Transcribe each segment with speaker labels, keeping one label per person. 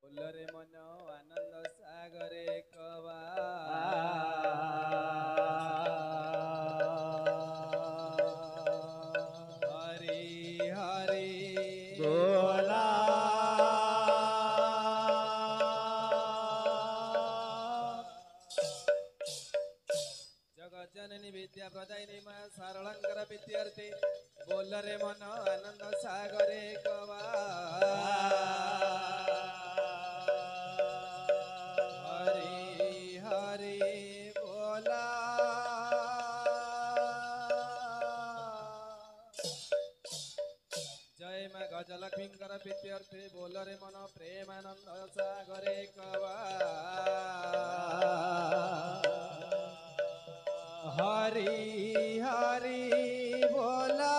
Speaker 1: बोलरे मन आनंद सागरे कवा हरि हरि
Speaker 2: बोला
Speaker 1: जगत जननी विद्या प्रदायिनी मां सारलंकर विद्यार्थी बोलरे मन आनंद सागरे कवा गजलक्ष्मीकर विद्यार्थी बोलरे मन प्रेमानंद सागरे कवा हरि हरि बोला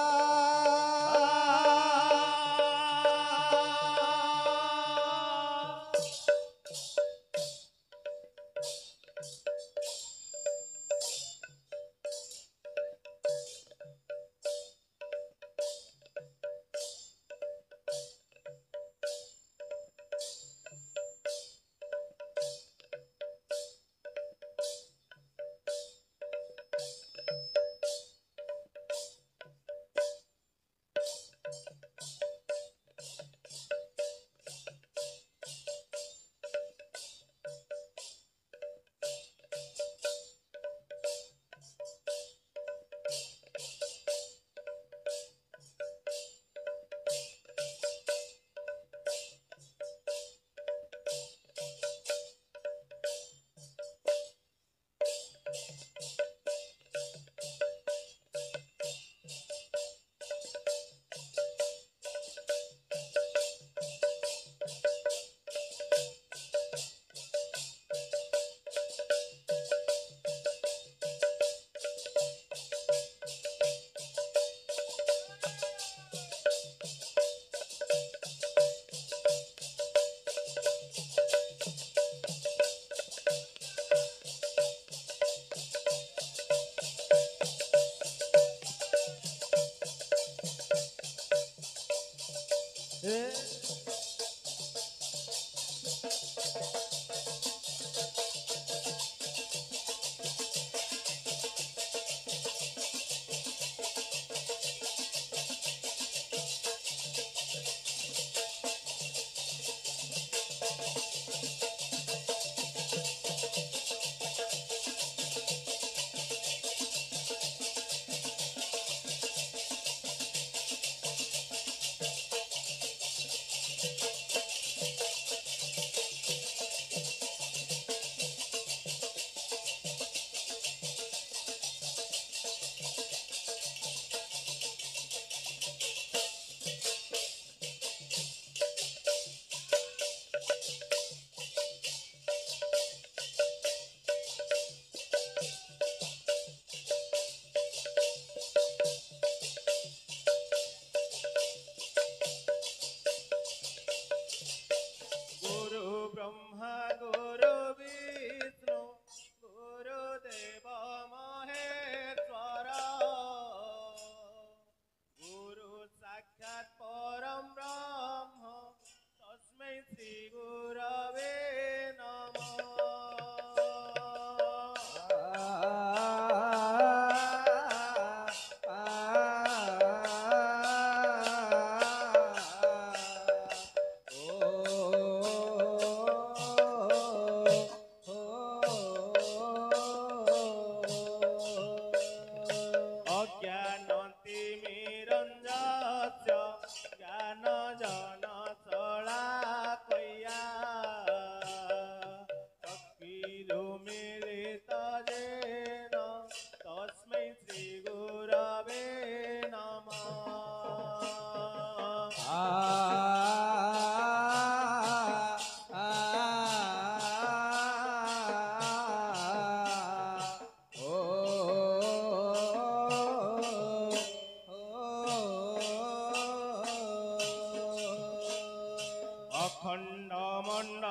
Speaker 2: अखंड मंडलाकारं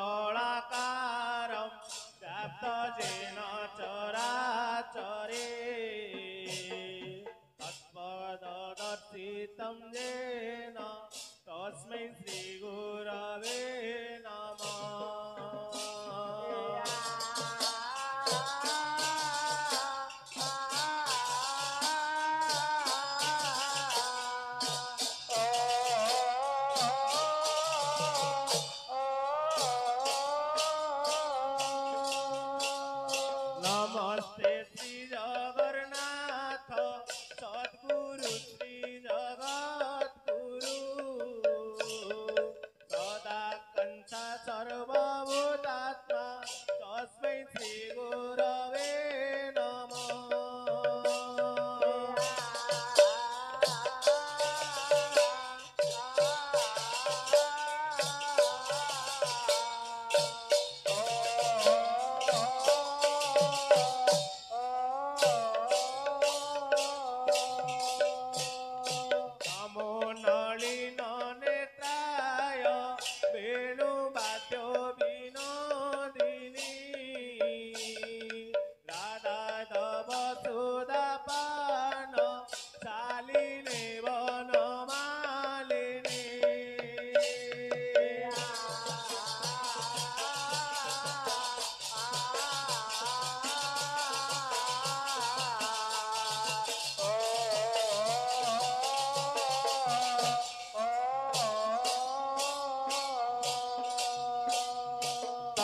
Speaker 2: व्याप्तजेन चराचरे तत्पददर्शितं येन तस्मै श्रीगुरवे नमः।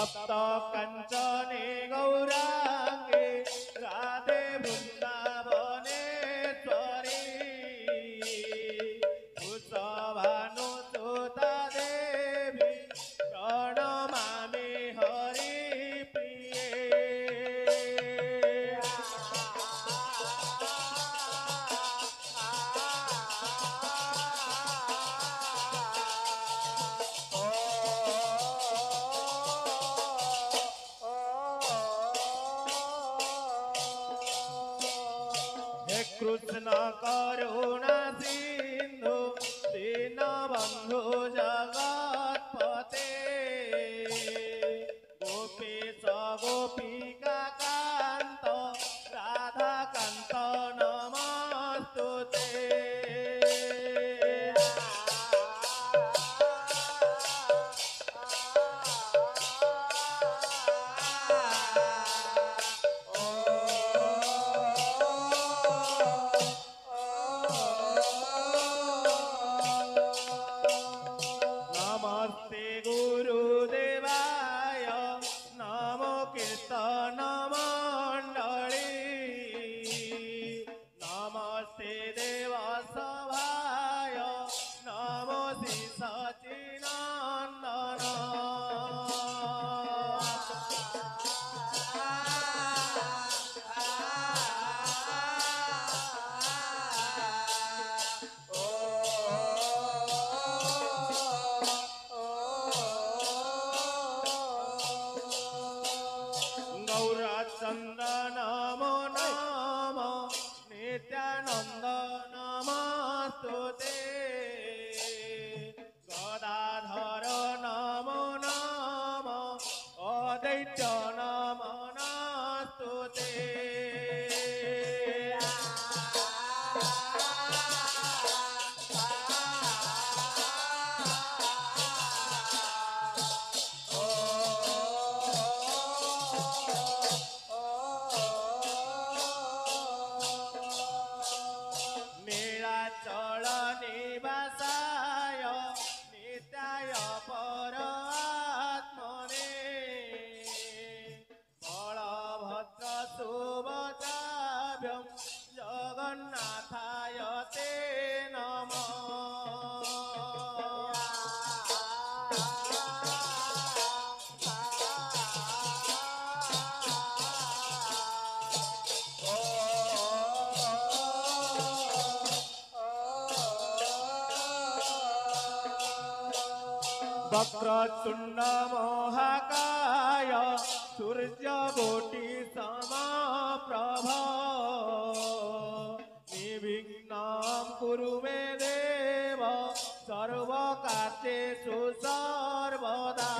Speaker 2: तप्त कंचने गौरांगे राधे वृंदावनेश्वरी कुशभानुसुता देवी प्रणमामि हरि प्रिये कृष्ण करुणा सिंधु दीनबंधु जगत्पते गोपीश गोपिका कांत राधा कांत नमस्तुते नमस्ते गुरुदेवाय नमो कीर्तन मंडली नमस्ते देव सभाय नमो श्री सचिनंदन गौरचंद्र नमो नम नित्यानंद नमस्तुते गदाधर नमो नम अदैत्य नमो नमस्तुते नीलाचल निवासाय नित्याय परमात्मने बलभद्र सुभद्राभ्यं जगन्नाथाय ते नमः वक्रतुंड महाकाय सूर्यकोटि समप्रभ निर्विघ्नं कुरु मे देव सर्वकार्येषु सर्वदा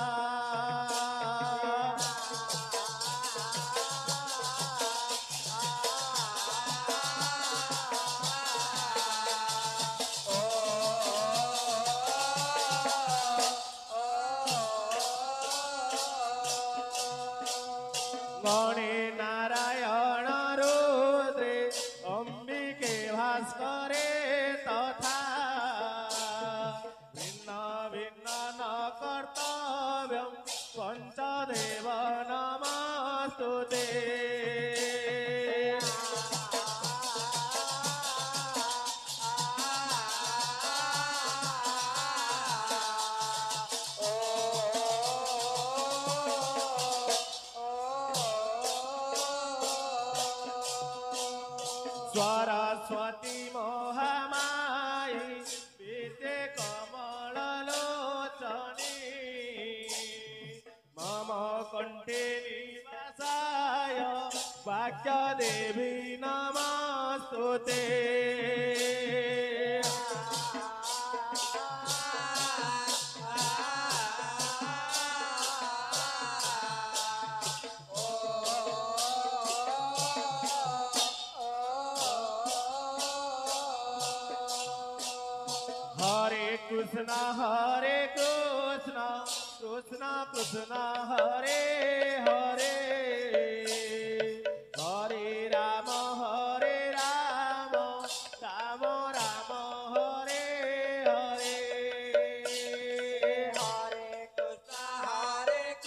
Speaker 2: गणे नारायण रुद्रे अंबिके भास्करे तथा भिन्न भिन्न न कर्तव्यं पंचदेव नमस्तुते सरस्वती महामाई विद्ये कमललोचनी मम कंठे निवासाय वाक्यदेवी नमस्तुते हरे Krishna Krishna Krishna Hare Hare Hare Ram Ram Ram Hare Hare
Speaker 1: Hare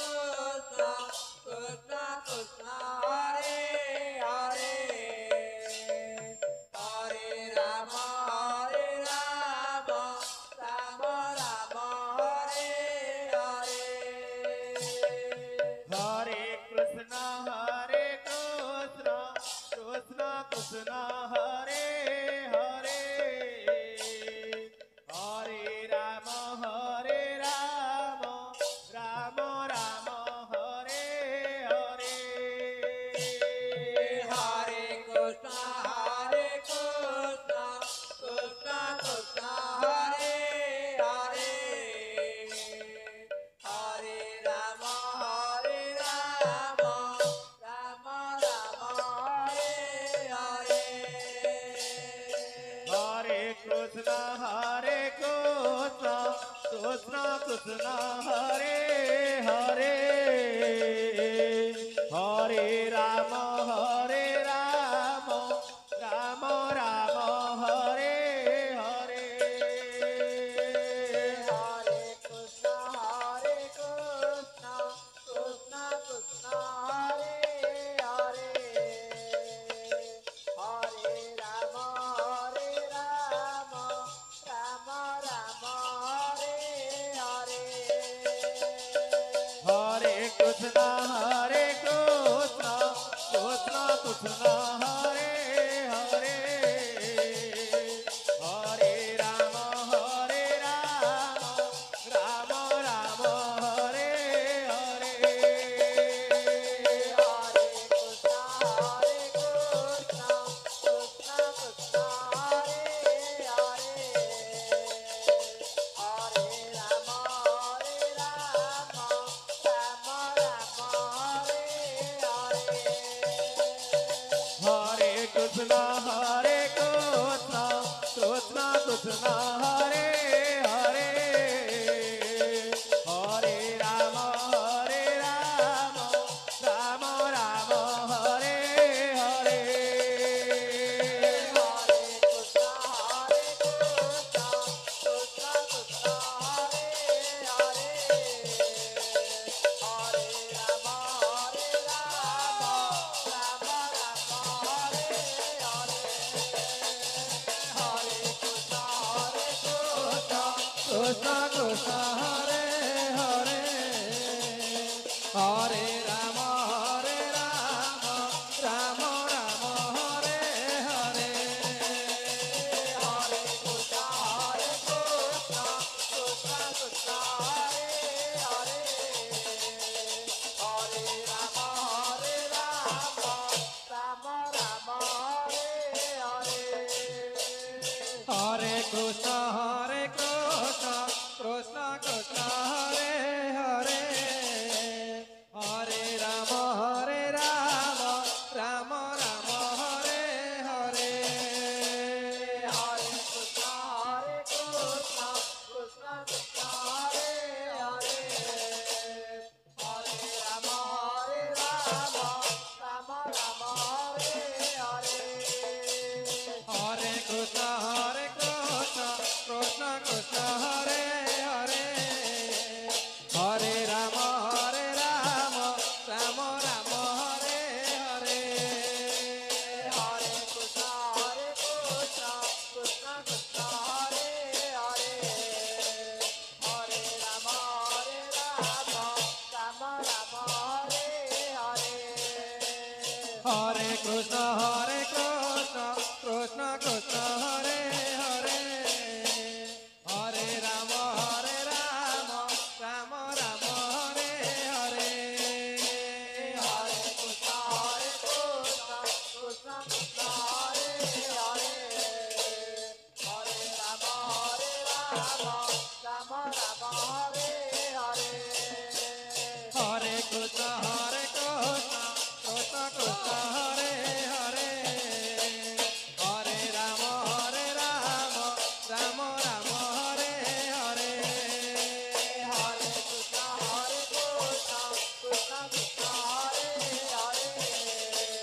Speaker 1: Krishna
Speaker 2: Hare Hare Hare Rama Rama Rama Hare Hare
Speaker 3: Hare Krishna Krishna Krishna Hare Hare Hare Rama Rama Rama Hare Hare
Speaker 2: Hare Krishna Krishna Krishna Hare Hare Hare Rama Rama Rama Hare Hare
Speaker 3: Hare Krishna Krishna Krishna Hare Hare Hare Rama Rama Hare Hare
Speaker 2: Hare Krishna Krishna Krishna Hare Hare Hare Rama Rama Rama Hare Hare
Speaker 3: Hare Krishna Krishna Krishna Hare Hare Hare Rama Rama Hare Hare Hare Krishna
Speaker 1: Krishna Krishna Hare Hare Hare Rama Rama Rama Hare Hare
Speaker 3: Hare Krishna Krishna Krishna Hare Hare Hare Rama Rama Rama Hare Hare
Speaker 1: Hare Krishna Krishna Krishna Hare Hare Hare Rama Rama Rama Hare Hare
Speaker 3: Hare Krishna Krishna Krishna Hare Hare Hare Rama Rama Rama Hare Hare
Speaker 1: Hare Krishna Krishna Krishna Hare Hare Hare Rama Rama Rama Hare Hare
Speaker 3: Hare Krishna Krishna Krishna Hare Hare Hare Rama Rama Rama Hare Hare
Speaker 1: Hare Krishna Krishna Krishna Hare Hare Hare Rama Rama Rama Hare Hare
Speaker 3: Hare Krishna Krishna Krishna Hare Hare Hare Rama Rama Hare Hare
Speaker 1: Hare Krishna Krishna Krishna Hare Hare Hare Rama Rama Rama Hare Hare
Speaker 3: Hare Krishna Krishna Krishna Hare Hare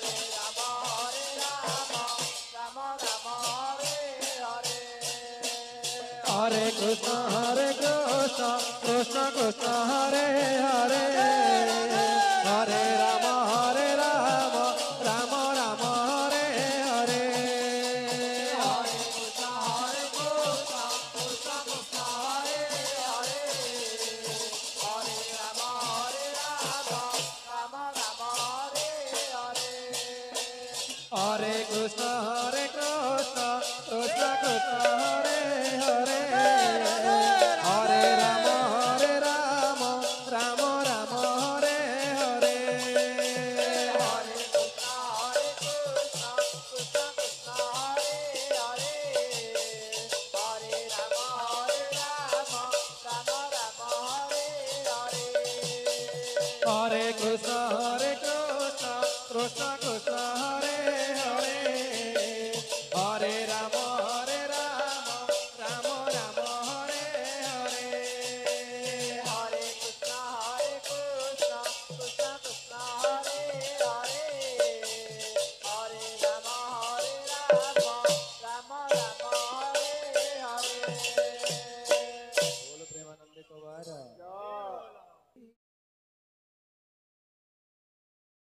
Speaker 3: Hare Rama Rama Hare Hare
Speaker 1: Hare Krishna Krishna Krishna Hare Hare Hare Rama Rama Rama Hare Hare
Speaker 3: Hare Krishna Krishna Krishna Hare Hare Hare Rama Rama Hare Hare
Speaker 1: Hare Krishna Krishna Krishna Hare Hare Hare Rama Rama Rama Hare Hare
Speaker 3: Hare Krishna Krishna Krishna Hare Hare Hare Rama Rama Rama Hare Hare
Speaker 1: Hare Krishna Krishna Krishna Hare Hare Hare Rama Rama Rama Hare Hare
Speaker 3: জয়